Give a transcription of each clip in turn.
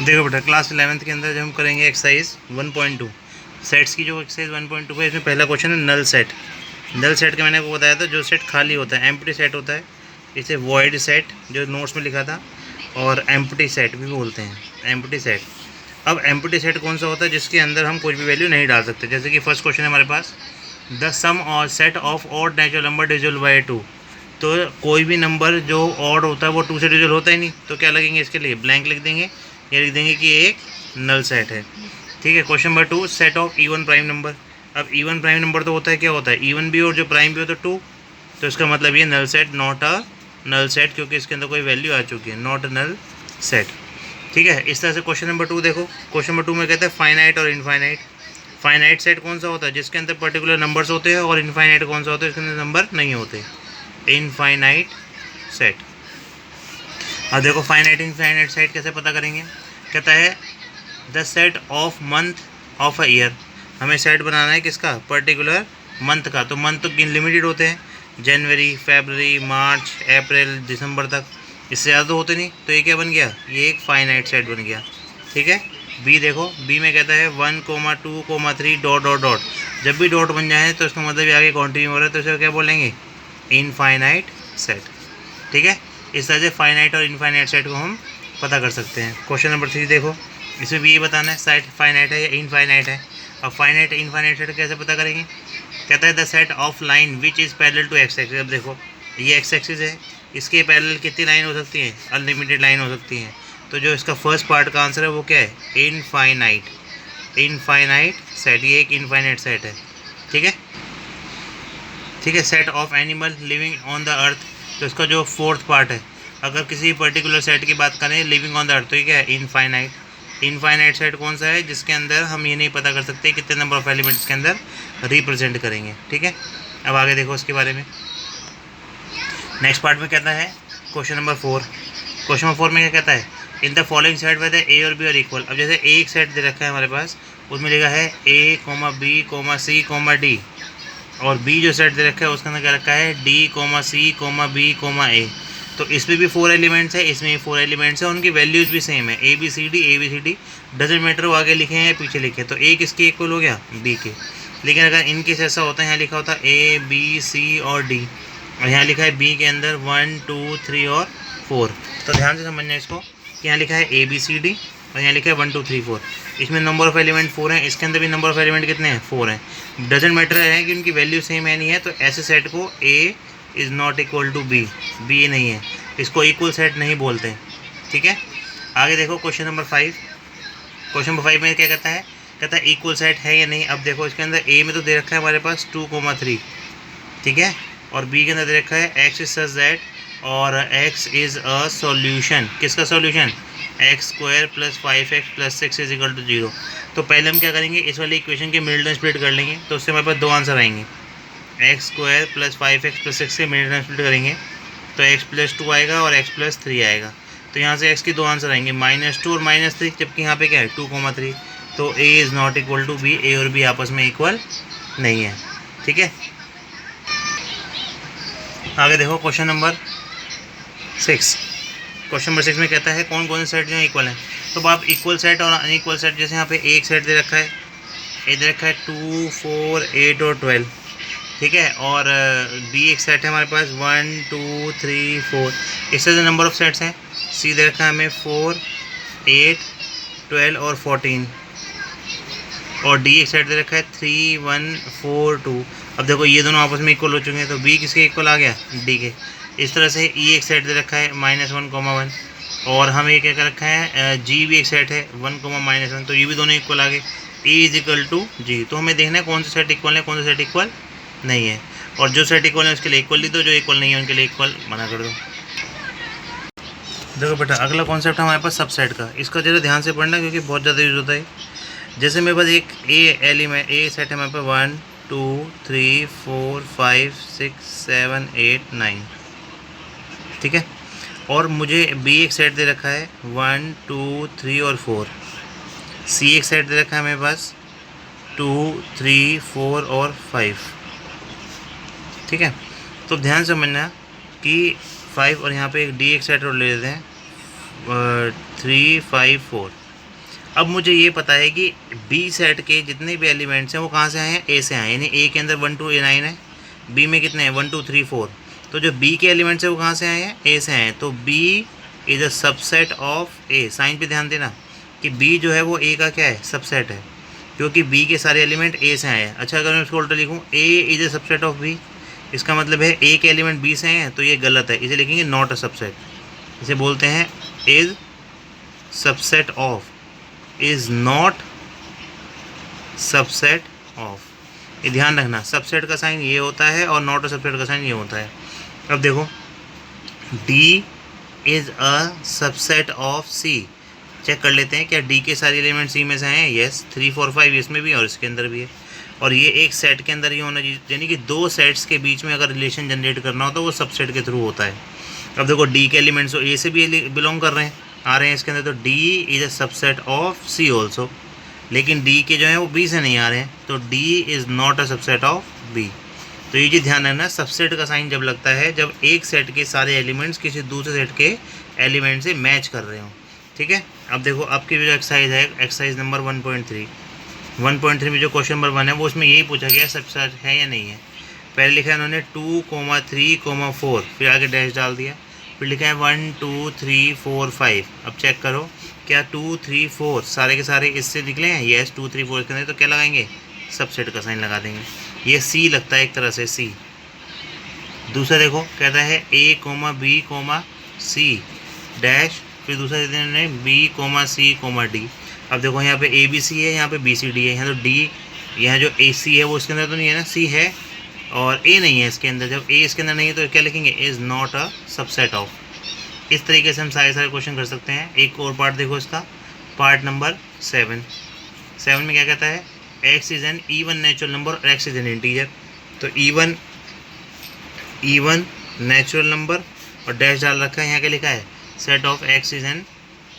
देखो बेटा, class 11th के अंदर जब हम करेंगे एक्सरसाइज 1.2 सेट्स की, जो एक्सरसाइज 1.2 है, इसमें पहला क्वेश्चन है नल सेट। नल सेट का मैंने आपको बताया था, जो सेट खाली होता है, एम्प्टी सेट होता है, इसे वॉइड सेट जो नोट्स में लिखा था, और एम्प्टी सेट भी बोलते हैं, एम्प्टी सेट। अब एम्प्टी सेट कौन सा होता है? जिसके अंदर हम कोई भी वैल्यू नहीं डाल सकते। जैसे कि फर्स्ट क्वेश्चन है हमारे पास, द सम और set of odd natural number divisible by 2। तो कोई भी नंबर जो ऑड होता है वो 2 से डिविजिबल होता ही नहीं, तो क्या लगेंगे इसके लिए? ब्लैंक लिख देंगे, या लिख देंगे कि एक नल सेट है। ठीक है। Question number 2, set of even prime number. अब इवन प्राइम नंबर तो होता है, क्या होता है? इवन भी और जो प्राइम भी हो तो 2। तो इसका मतलब ये null set, not a null set, क्योंकि इसके अंदर कोई वैल्यू आ चुकी है, नॉट अ नल सेट। ठीक है। इस तरह से क्वेश्चन नंबर 2 देखो। क्वेश्चन नंबर 2 में कहते हैं फाइनाइट और इनफाइनाइट। फाइनाइट सेट कौन सा होता है? जिसके अंदर पर्टिकुलर नंबर्स होते हैं। और इनफाइनाइट कौन सा होता है? इसके अंदर नंबर नहीं होते, इनफाइनाइट सेट। अब देखो फाइनाइट इनफाइनाइट सेट कैसे पता करेंगे? कहता है the set of month of a year. हमें सेट बनाना है किसका? पर्टिकुलर मंथ का। तो मंथ तो लिमिटेड होते हैं, जनवरी, फरवरी, मार्च, अप्रैल, दिसंबर तक, इससे ज़्यादा तो होते नहीं। तो ये क्या बन गया? ये एक फाइनाइट सेट बन गया। ठीक है। बी देखो, बी में कहता है 1, 2, 3 डॉट डॉट डॉट। जब भी डॉट बन जाए तो इसका मतलब ये आगे कंटिन्यू हो रहा है, तो इसे क्या बोलेंगे? Infinite set. ठीक है। इस तरह से फाइनाइट और इनफाइनाइट सेट को हम पता कर सकते हैं। क्वेश्चन नंबर 3 देखो, इसमें भी ये बताना है सेट फाइनाइट है या इनफाइनाइट है। अब फाइनाइट इनफाइनाइट सेट कैसे पता करेंगे? कहता है the set of line which is parallel to x axis. अब देखो, ये एक्स एक्सिस है, इसके पैरेलल कितनी लाइन हो सकती है? अनलिमिटेड लाइन हो सकती हैं। तो जो इसका फर्स्ट पार्ट का आंसर है वो क्या है? इनफाइनाइट। इनफाइनाइट सेट, ये एक इनफाइनाइट सेट है। ठीक है। ठीक है। Set of animal living on the earth. तो इसका जो फोर्थ पार्ट है, अगर किसी पर्टिकुलर सेट की बात करें लिविंग ऑन द अर्थ, तो ये क्या है? इनफाइनाइट। इनफाइनाइट सेट कौन सा है? जिसके अंदर हम ये नहीं पता कर सकते कितने नंबर ऑफ एलिमेंट्स के अंदर रिप्रेजेंट करेंगे। ठीक है। अब आगे देखो उसके बारे में। नेक्स्ट पार्ट में कहता है क्वेश्चन नंबर 4। क्वेश्चन नंबर 4 में क्या कहता है? In the following set whether A और बी आर इक्वल। अब जैसे एक सेट दे रखा है हमारे पास, उसमें लिखा है ए, बी, सी, डी। और बी जो सेट दे रखा है उसके अंदर क्या रखा है? डी, सी, बी, ए। तो इसमें भी 4 एलिमेंट्स है, इसमें भी 4 एलिमेंट्स है, उनकी वैल्यूज़ भी सेम है, A B C D. Doesn't matter वो आगे लिखे हैं या पीछे लिखे। तो ए किसके इक्वल हो गया? बी के। लेकिन अगर इनकेस ऐसा होता है, यहाँ लिखा होता है ए बी सी और डी, और यहाँ लिखा है बी के अंदर 1 2 3 और 4। तो ध्यान से समझना इसको कि यहाँ लिखा है ए बी सी डी और यहाँ लिखा है 1 2 3 4। इसमें नंबर ऑफ एलिमेंट 4 हैं, इसके अंदर भी नंबर ऑफ एलिमेंट कितने हैं? 4 हैं। डजेंट मैटर है कि उनकी वैल्यू सेम है नहीं है। तो ऐसे सेट को A is not equal to B, B नहीं है, इसको इक्वल सेट नहीं बोलते हैं। ठीक है। आगे देखो क्वेश्चन नंबर 5। क्वेश्चन नंबर 5 में क्या कहता है? कहता है इक्वल सेट है या नहीं। अब देखो इसके अंदर ए में तो दे रखा है हमारे पास 2, 3। ठीक है। और बी के अंदर दे रखा है एक्स इज सच दैट, और एक्स इज़ अ सॉल्यूशन। किसका solution? X square plus 5x plus 6 is equal to 0। तो पहले हम क्या करेंगे? इस वाली इक्वेशन के मिडिल टर्म स्प्लिट कर लेंगे, तो उससे हमारे पास 2 आंसर आएंगे। X square plus 5x plus 6 के मिडिल टर्म स्प्लिट करेंगे तो x प्लस 2 आएगा और x प्लस 3 आएगा। तो यहाँ से x की 2 आंसर आएंगे, -2 और -3, जबकि यहाँ पे क्या है? 2, 3। तो a is not equal to b, a और b आपस में इक्वल नहीं है। ठीक है। आगे देखो क्वेश्चन नंबर 6। क्वेश्चन नंबर 6 में कहता है कौन कौन से सेट जो इक्वल हैं। तो आप इक्वल सेट और अनइक्वल सेट, जैसे यहाँ पे एक सेट दे रखा है, ए दे रखा है 2, 4, 8 और 12। ठीक है। और बी एक सेट है हमारे पास 1 2 3 4। इस तरह से नंबर ऑफ सेट्स हैं। सी दे रखा है हमें 4, 8, 12 और 14। और डी एक सेट दे रखा है 3, 1, 4, 2। अब देखो ये दोनों आपस में इक्वल हो चुके हैं, तो बी किसके इक्वल आ गया? डी के। इस तरह से ई एक सेट दे रखा है -1, 1। और हमें क्या कर रखा है? जी भी एक सेट है 1, -1। तो ये भी दोनों इक्वल आ गए, ई इज इक्वल टू जी। तो हमें देखना है कौन सा सेट इक्वल है, कौन सा सेट इक्वल नहीं है। और जो सेट इक्वल है उसके लिए इक्वल लिख दो, जो इक्वल नहीं है उनके लिए इक्वल मना कर दो। देखो बेटा, अगला कॉन्सेप्ट है हमारे पास सबसेट का। इसका ज़रा ध्यान से पढ़ना क्योंकि बहुत ज़्यादा यूज़ होता है। जैसे मेरे पास एक ए एलिमेंट, ए सेट है हमारे पास 1 2 3 4 5 6 7 8 9। ठीक है। और मुझे बी एक सेट दे रखा है 1 2 3 और 4। सी एक सेट दे रखा है मेरे पास 2 3 4 और 5। ठीक है। तो ध्यान से समझना कि 5 और यहाँ पे एक डी एक सेट और ले लेते हैं 3 5 4। अब मुझे ये पता है कि बी सेट के जितने भी एलिमेंट्स हैं वो कहाँ से आए हैं, ए से आए हैं, यानी ए के अंदर 1 2 9 है, बी में कितने हैं 1 2 3 4, तो जो बी के एलिमेंट्स हैं वो कहाँ से आए हैं, ए से आए हैं, तो B is a subset of A. Sign पे ध्यान देना कि बी जो है वो ए का क्या है, सबसेट है, क्योंकि बी के सारे एलिमेंट ए से आए हैं। अच्छा, अगर मैं इसको उल्टा लिखूँ, A is a subset of B, इसका मतलब है ए के एलिमेंट बी से हैं, तो ये गलत है, इसे लिखेंगे नॉट अ सबसेट। इसे बोलते हैं is subset of, is not subset of. ये ध्यान रखना, सबसेट का साइन ये होता है और नॉट अ सबसेट का साइन ये होता है। अब देखो, D is a subset of C. Check कर लेते हैं क्या डी के सारे एलिमेंट सी में से हैं, येस, 3 4 5 इसमें भी और इसके अंदर भी है, और ये एक सेट के अंदर ही होना चाहिए, यानी कि दो सेट्स के बीच में अगर रिलेशन जनरेट करना हो तो वो सबसेट के थ्रू होता है। अब देखो, डी के एलिमेंट्स ए से भी बिलोंग कर रहे हैं, आ रहे हैं इसके अंदर, तो D is a subset of C also, लेकिन डी के जो हैं वो बी से नहीं आ रहे हैं, तो D is not a subset of B. तो ये चीज़ ध्यान रखना, सबसेट का साइन जब लगता है जब एक सेट के सारे एलिमेंट्स किसी दूसरे सेट के एलिमेंट से मैच कर रहे हों। ठीक है, अब देखो आपकी जो एक्सरसाइज है, एक्सरसाइज नंबर 1.3 में जो क्वेश्चन नंबर 1 है वो उसमें यही पूछा गया सबसेट है या नहीं है। पहले लिखा है उन्होंने 2, 3, 4, फिर आगे डैश डाल दिया, फिर लिखा है 1 2 3 4 5। अब चेक करो क्या 2 3 4 सारे के सारे इससे निकले हैं, येस 2 3 4 के अंदर, तो क्या लगाएंगे, सबसेट का साइन लगा देंगे। ये सी लगता है एक तरह से, सी। दूसरा देखो कहता है ए बी सी डैश, फिर दूसरा देते हैं बी सी डी। अब देखो यहाँ पे ए बी सी है, यहाँ पे बी सी डी है, यहाँ तो डी, यहाँ जो ए सी है वो इसके अंदर तो नहीं है ना, सी है और ए नहीं है इसके अंदर। जब ए इसके अंदर नहीं है तो क्या लिखेंगे, is not a subset of. इस तरीके से हम सारे क्वेश्चन कर सकते हैं। एक और पार्ट देखो इसका, पार्ट नंबर 7 में क्या कहता है, x is an even natural number और एक्स इज़ एन इंटीजर। तो इवन नेचुरल नंबर और डैश डाल रखा है, यहाँ क्या लिखा है, set of x is an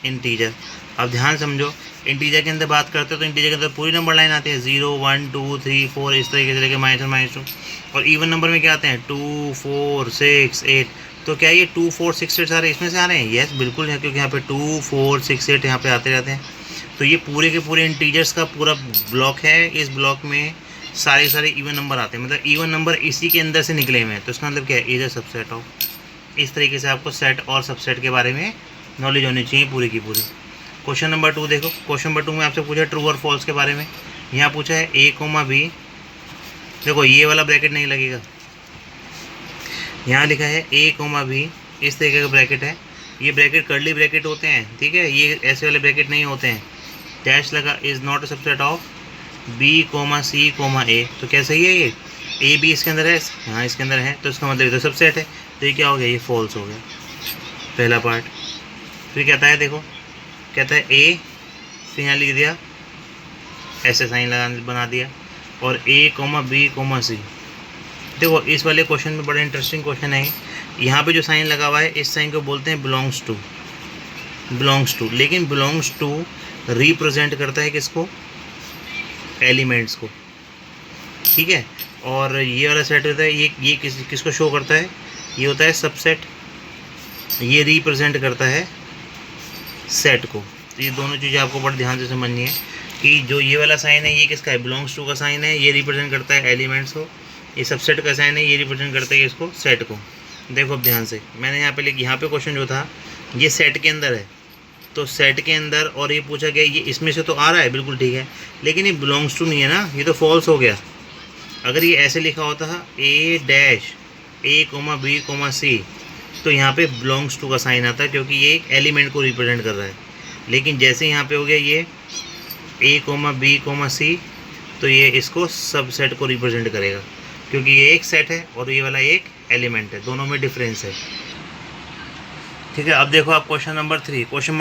integer. अब ध्यान समझो, इंटीजर के अंदर बात करते हो तो इंटीजर के अंदर पूरी नंबर लाइन आती है, 0 1 2 3 4 इस तरीके से लेके -1 -2, और इवन नंबर में क्या आते हैं 2 4 6 8। तो क्या ये 2 4 6 8 सारे इसमें से आ रहे हैं, यस बिल्कुल है, क्योंकि यहाँ पे 2 4 6 8 यहाँ पे आते रहते हैं। तो ये पूरे के पूरे इंटीजर्स का पूरा ब्लॉक है, इस ब्लॉक में सारे इवन नंबर आते हैं, मतलब इवन नंबर इसी के अंदर से निकले हुए हैं, तो इसका मतलब क्या है, इज अ सबसेट ऑफ। इस तरीके से आपको सेट और सबसेट के बारे में नॉलेज होनी चाहिए पूरी की पूरी। क्वेश्चन नंबर 2 देखो, क्वेश्चन नंबर 2 में आपसे पूछा ट्रू और फॉल्स के बारे में। यहाँ पूछा है ए बी, देखो ये वाला ब्रैकेट नहीं लगेगा, यहाँ लिखा है ए बी, इस तरीके का ब्रैकेट है, ये ब्रैकेट कर्ली ब्रैकेट होते हैं, ठीक है, ये ऐसे वाले ब्रैकेट नहीं होते हैं। डैश लगा, is not a subset of B C A, तो क्या सही है, ये ए बी इसके अंदर है, हाँ इसके अंदर है, तो इसका मतलब ये तो सबसेट है, तो ये क्या हो गया, ये फॉल्स हो गया पहला पार्ट। फिर कहता है, देखो कहता है ए, फिर यहाँ लिख दिया ऐसे साइन बना दिया, और ए बी सी। देखो इस वाले क्वेश्चन में बड़ा इंटरेस्टिंग क्वेश्चन है, यहाँ पे जो साइन लगा हुआ है इस साइन को बोलते हैं बिलोंग्स टू, लेकिन बिलोंग्स टू रिप्रेजेंट करता है किसको, एलिमेंट्स को, ठीक है। और ये वाला सेट होता है, ये किसको शो करता है, ये होता है सबसेट, ये रिप्रेजेंट करता है सेट को। तो ये दोनों चीज़ें आपको बड़े ध्यान से समझनी है कि जो ये वाला साइन है ये किसका है, बिलोंग्स टू का साइन है, ये रिप्रेजेंट करता है एलिमेंट्स को। ये सबसेट का साइन है, ये रिप्रेजेंट करता है इसको, सेट को। देखो अब ध्यान से, मैंने यहाँ पे क्वेश्चन जो था ये सेट के अंदर है, तो सेट के अंदर, और ये पूछा गया ये इसमें से तो आ रहा है, बिल्कुल ठीक है, लेकिन ये बिलोंग्स टू नहीं है ना, ये तो फॉल्स हो गया। अगर ये ऐसे लिखा होता है ए डैश ए बी सी, तो यहाँ पे बिलोंग्स टू का साइन आता है, क्योंकि ये एक एलिमेंट को रिप्रेजेंट कर रहा है। लेकिन जैसे यहाँ पे हो गया ये ए बी सी, तो ये इसको सबसेट को रिप्रेजेंट करेगा, क्योंकि ये एक सेट है और ये वाला एक एलिमेंट है, दोनों में डिफरेंस है, ठीक है। अब देखो आप question number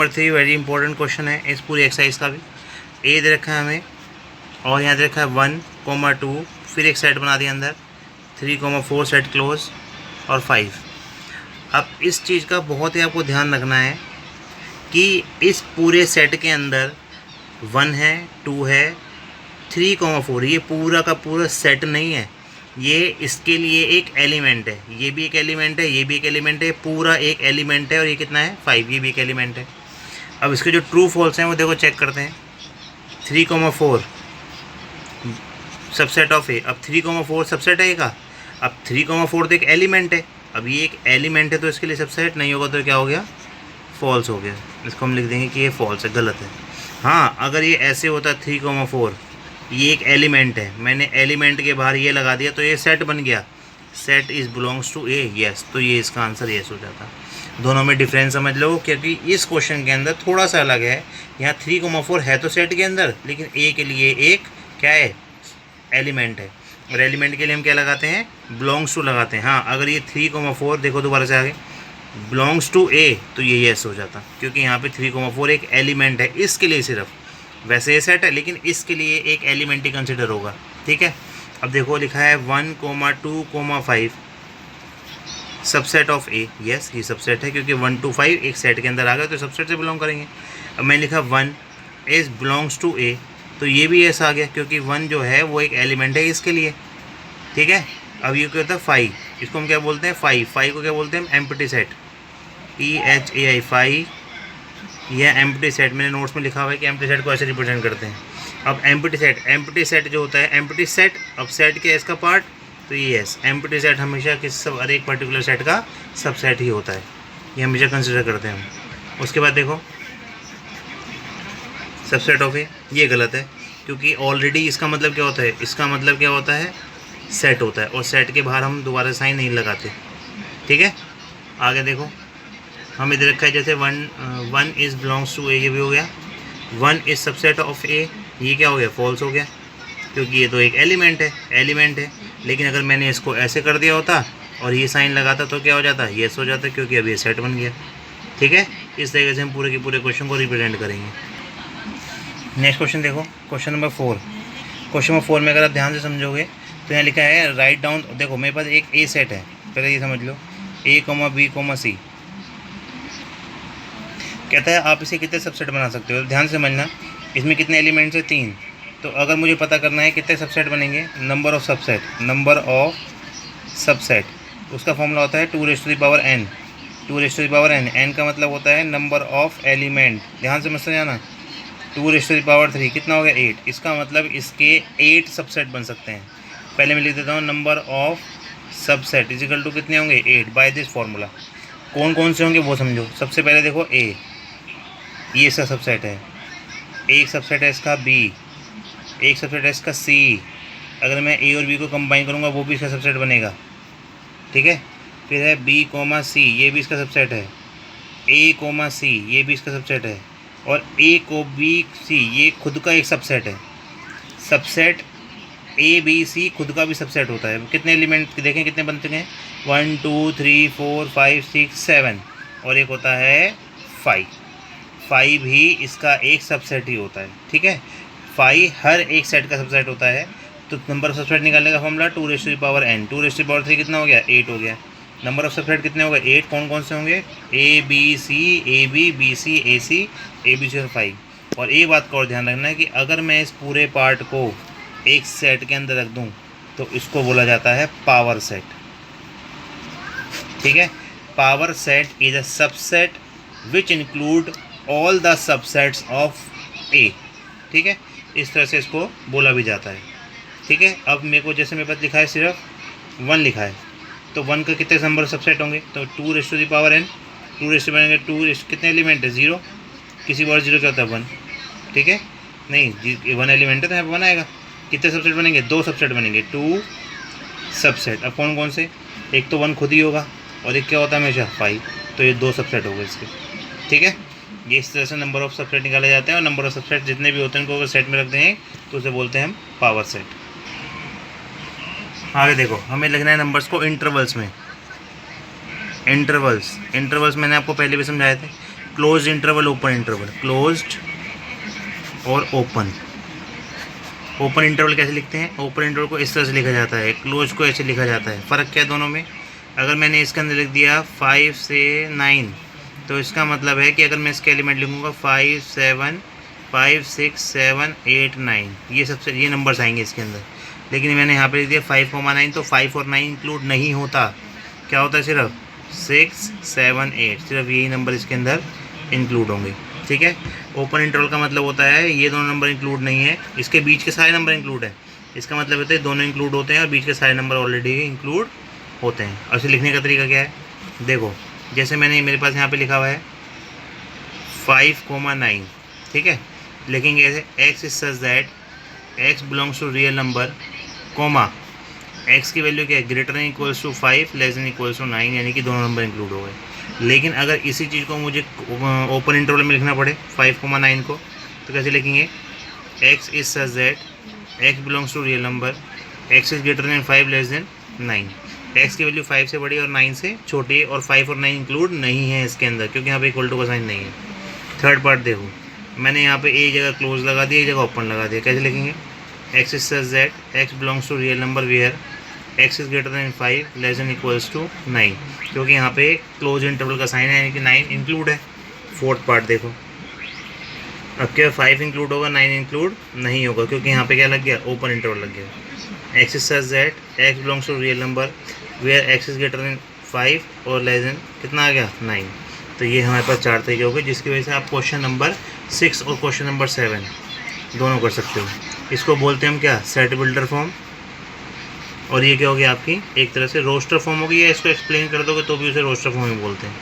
3 very important question है इस पूरी एक्सरसाइज का भी। ए दे रखा है हमें, और यहाँ दे रखा है 1 2, फिर एक सेट बना दिया अंदर 3 4 सेट क्लोज, और 5। अब इस चीज़ का बहुत ही आपको ध्यान रखना है कि इस पूरे सेट के अंदर 1 है, 2 है, 3 4, ये पूरा का पूरा सेट नहीं है, ये इसके लिए एक एलिमेंट है, ये भी एक एलिमेंट है, ये भी एक एलिमेंट है, पूरा एक एलिमेंट है, और ये कितना है 5, ये भी एक एलिमेंट है। अब इसके जो ट्रू फॉल्स हैं वो देखो चेक करते हैं। 3,4 सबसेट ऑफ ए। अब 3,4 सबसेट है ए का। अब 3,4 तो एक एलिमेंट है। अब ये एक एलिमेंट है तो इसके लिए सबसेट नहीं होगा तो क्या हो गया, फॉल्स हो गया। इसको हम लिख देंगे कि ये फॉल्स है, गलत है। हाँ, अगर ये ऐसे होता 3,4 ये एक एलिमेंट है, मैंने एलिमेंट के बाहर ये लगा दिया तो ये सेट बन गया, set is belongs to A, yes, तो ये इसका आंसर यस हो जाता। दोनों में डिफरेंस समझ लो, क्योंकि इस क्वेश्चन के अंदर थोड़ा सा अलग है। यहाँ 3,4 है तो सेट के अंदर, लेकिन ए के लिए एक क्या है, एलिमेंट है, और एलिमेंट के लिए हम क्या लगाते हैं, बिलोंग्स टू लगाते हैं। हाँ, अगर ये 3,4 देखो दोबारा से आगे बिलोंग्स टू ए तो ये यस हो जाता, क्योंकि यहाँ पे 3,4 एक एलिमेंट है इसके लिए सिर्फ, वैसे ये सेट है लेकिन इसके लिए एक एलिमेंट ही कंसिडर होगा। ठीक है, अब देखो लिखा है 1,2,5 सबसेट ऑफ ए, यस ये सबसेट है, क्योंकि 1 to 5 एक सेट के अंदर आ गया तो सबसेट से बिलोंग करेंगे। अब मैंने लिखा 1 इज़ बिलोंग्स टू ए, तो ये भी यस आ गया, क्योंकि 1 जो है वो एक एलिमेंट है इसके लिए। ठीक है, अब ये क्या होता है 5, इसको हम क्या बोलते हैं, 5 को क्या बोलते हैं हम, एम्प्टी सेट, PHAI 5, यह एम्प्टी सेट, मैंने नोट्स में लिखा हुआ है कि एम्प्टी सेट को ऐसे रिप्रेजेंट करते हैं। अब एम्प्टी सेट जो होता है, एम्प्टी सेट, अब सेट क्या है इसका पार्ट, तो ये यस, एम्प्टी सेट हमेशा किस सब हर एक पर्टिकुलर सेट का सबसेट ही होता है, ये हमेशा कंसिडर करते हैं हम। उसके बाद देखो सबसेट ऑफ ए, ये गलत है, क्योंकि ऑलरेडी इसका मतलब क्या होता है, इसका मतलब क्या होता है, सेट होता है, और सेट के बाहर हम दोबारा साइन नहीं लगाते। ठीक है, आगे देखो हम इधर रखा है जैसे 1 इज़ बिलोंग्स टू ए, ये भी हो गया। 1 इज़ सबसेट ऑफ ए, ये क्या हो गया, फॉल्स हो गया, क्योंकि ये तो एक एलिमेंट है। लेकिन अगर मैंने इसको ऐसे कर दिया होता और ये साइन लगाता तो क्या हो जाता, येस हो जाता, क्योंकि अब ये सेट बन गया। ठीक है, इस तरीके से हम पूरे के पूरे क्वेश्चन को रिप्रेजेंट करेंगे। नेक्स्ट क्वेश्चन देखो, क्वेश्चन नंबर 4। क्वेश्चन नंबर 4 में अगर आप ध्यान से समझोगे तो यहाँ लिखा है राइट डाउन, देखो मेरे पास एक ए सेट है, पहले ये समझ लो, A, B, C कहता है आप इसे कितने सबसेट बना सकते हो। ध्यान से समझना, इसमें कितने एलिमेंट्स हैं, 3। तो अगर मुझे पता करना है कितने सबसेट बनेंगे, नंबर ऑफ़ सबसेट, उसका फॉर्मूला होता है 2n। 2n, n का मतलब होता है नंबर ऑफ़ एलिमेंट। ध्यान से समझ जाना, 2 कितना हो गया, 8। इसका मतलब इसके 8 सबसेट बन सकते हैं। पहले मैं लिख देता हूँ number of subset equal to कितने होंगे, 8 बाय दिस फार्मूला। कौन कौन से होंगे वो समझो। सबसे पहले देखो ए, ये इसका सबसेट है, एक सबसेट है इसका बी, एक सबसेट है इसका सी। अगर मैं ए और बी को कंबाइन करूँगा वो भी इसका सबसेट बनेगा। ठीक है, फिर है B, C, ये भी इसका सबसेट है। A, C, ये भी इसका सबसेट है। और A को B, C ये खुद का एक सबसेट है। सबसेट A, B, C खुद का भी सबसेट होता है। कितने एलिमेंट देखें कितने बनते हैं, 1 2 3 4 5 6 7, और एक होता है 5। 5 भी इसका एक सबसेट ही होता है। ठीक है, 5 हर एक सेट का सबसेट होता है। तो नंबर ऑफ सबसेट निकालने का फॉर्मूला 2n, 2 कितना हो गया, 8 हो गया। नंबर ऑफ सबसेट कितने हो गए, 8। कौन कौन से होंगे, A, B, C, AB, BC, AC, ABC और 5। और एक बात का और ध्यान रखना है कि अगर मैं इस पूरे पार्ट को एक सेट के अंदर रख दूं तो इसको बोला जाता है पावर सेट। ठीक है, power set is a subset which include all the subsets of A। ठीक है, इस तरह से इसको बोला भी जाता है। ठीक है, अब मेरे को जैसे मेरे पास लिखा है सिर्फ 1 लिखा है, तो 1 का कितने नंबर सबसेट होंगे, तो 2n, 2 कितने एलिमेंट है, 0। किसी बार 0 क्या होता है, 1। ठीक है, नहीं 1 एलिमेंट है तो यहाँ पर 1 आएगा। कितने सबसेट बनेंगे, 2 सबसेट बनेंगे, 2 सबसेट। अब कौन कौन से, एक तो 1 खुद ही होगा और एक क्या होता है हमेशा 5, तो ये 2 सबसेट हो गए इसके। ठीक है, ये इस तरह से नंबर ऑफ सबसेट निकाले जाते हैं, और नंबर ऑफ सबसेट जितने भी होते हैं उनको अगर सेट में रख दें तो उसे बोलते हैं हम पावर सेट। आगे देखो, हमें लिखना है नंबर्स को इंटरवल्स में। इंटरवल्स मैंने आपको पहले भी समझाए थे, closed interval, open interval. Closed और ओपन इंटरवल कैसे लिखते हैं, ओपन इंटरवल को इस तरह से लिखा जाता है, क्लोज को ऐसे लिखा जाता है। फ़र्क क्या है दोनों में, अगर मैंने इसके अंदर लिख दिया 5 से 9, तो इसका मतलब है कि अगर मैं इसके एलिमेंट लिखूँगा 5 7 5 6 7 8 9, ये नंबर्स आएंगे इसके अंदर। लेकिन मैंने यहाँ पे लिख दिया 5,9, तो 5 और 9 इंक्लूड नहीं होता। क्या होता है, सिर्फ 6 7 8, सिर्फ यही नंबर इसके अंदर इंक्लूड होंगे। ठीक है। ओपन इंटरवल का मतलब होता है ये दोनों नंबर इंक्लूड नहीं है, इसके बीच के सारे नंबर इंक्लूड है। इसका मतलब होता है दोनों इंक्लूड होते हैं और बीच के सारे नंबर ऑलरेडी इंक्लूड होते हैं। और इसे लिखने का तरीका क्या है, देखो जैसे मैंने मेरे पास यहाँ पे लिखा हुआ है 5,9, ठीक है। लिखेंगे ऐसे x is such that x belongs to real number, comma x की वैल्यू क्या है, greater than equals to 5 less than equals to 9, यानी कि दोनों नंबर इंक्लूड हो गए। लेकिन अगर इसी चीज़ को मुझे ओपन इंटरवल में लिखना पड़े 5,9 को, तो कैसे लिखेंगे, x is such that x belongs to real number, x is greater than 5 less than 9। x की वैल्यू 5 से बड़ी और 9 से छोटी है, और 5 और 9 इंक्लूड नहीं है इसके अंदर, क्योंकि यहाँ पे इक्वल टू का साइन नहीं है। थर्ड पार्ट देखो, मैंने यहाँ पे एक जगह क्लोज लगा दिया, एक जगह ओपन लगा दिया। कैसे लिखेंगे, x is such that x belongs to real number where x is greater than 5 less than equals to 9, क्योंकि यहाँ पे क्लोज इंटरवल का साइन है, यानी कि 9 इंक्लूड है। फोर्थ पार्ट देखो, अब क्या 5 इंक्लूड होगा, 9 इंक्लूड नहीं होगा, क्योंकि यहाँ पे क्या लग गया, ओपन इंटरवल लग गया। x is such that x belongs to real number where x is greater than 5 और लेस देन कितना आ गया, 9। तो ये हमारे पास 4 तरीके हो गए, जिसकी वजह से आप क्वेश्चन नंबर 6 और क्वेश्चन नंबर 7 दोनों कर सकते हो। इसको बोलते हैं हम क्या, सेट बिल्डर फॉर्म। और ये क्या हो गया आपकी एक तरह से रोस्टर फॉर्म हो गई, या इसको एक्सप्लेन कर दोगे तो भी उसे रोस्टर फॉर्म ही बोलते हैं।